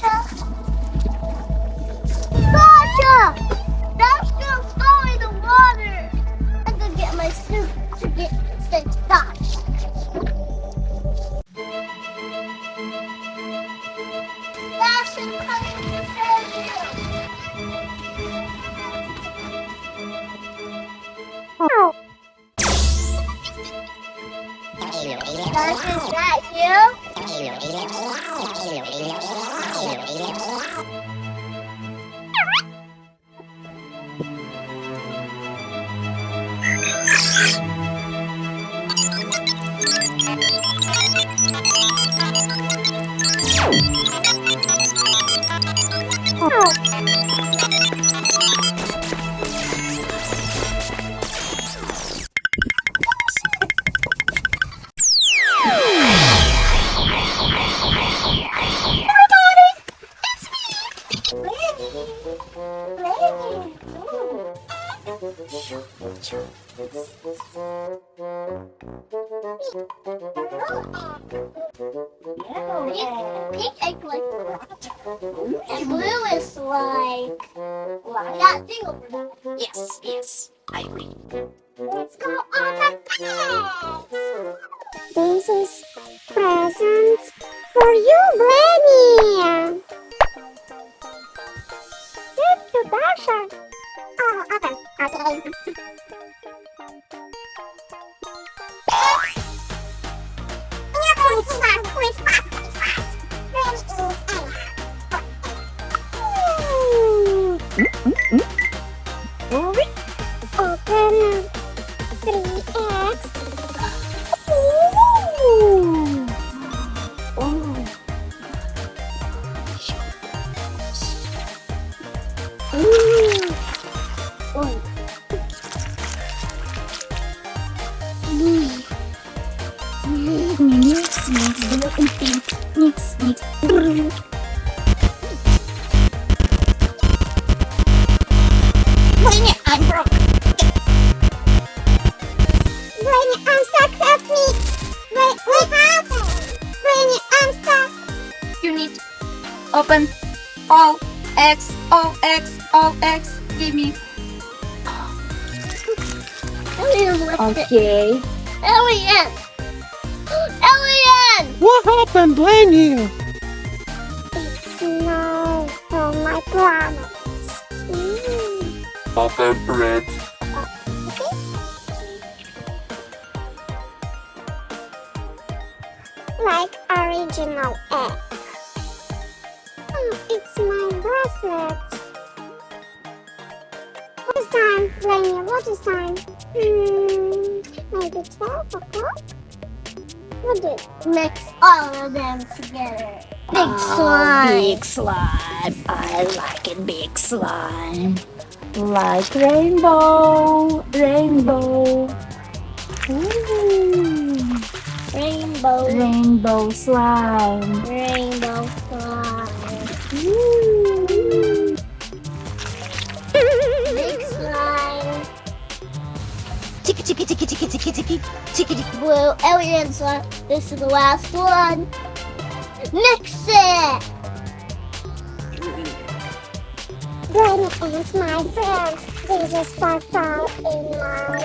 Dasha? Dasha! Dasha, go in the water! I'm gonna get my suit to get sent to Dasha. Dasha, coming to save you! Dasha, is that you? Pink egg like and blue is like that thing over there. Yes, I agree. Let's go on the bed. This is presents for you, Blaine. Thank you, Dasha. Oh, okay. Open 3x. Mix, blue and pink. Mix. Blaine, I'm broke. Blaine, I'm stuck. Help me. What happened? Blaine, I'm stuck. You need to open all X. Give me. Alien left it. Okay. Alien! Alien! What happened, Blaine? It's snow from my planet. Open it. Like original egg. Oh, it's my bracelet. What is time, Blaine? What is time? Maybe 12 o'clock? What do you Mix all of them together. Big slime. Big slime. I like it, big slime. Like rainbow. Ooh. Rainbow slime. Rainbow slime. Ooh. Big slime. Ticky. Blue alien slime. This is the last one. Mix it. Blaine and my friends. This is for fun in my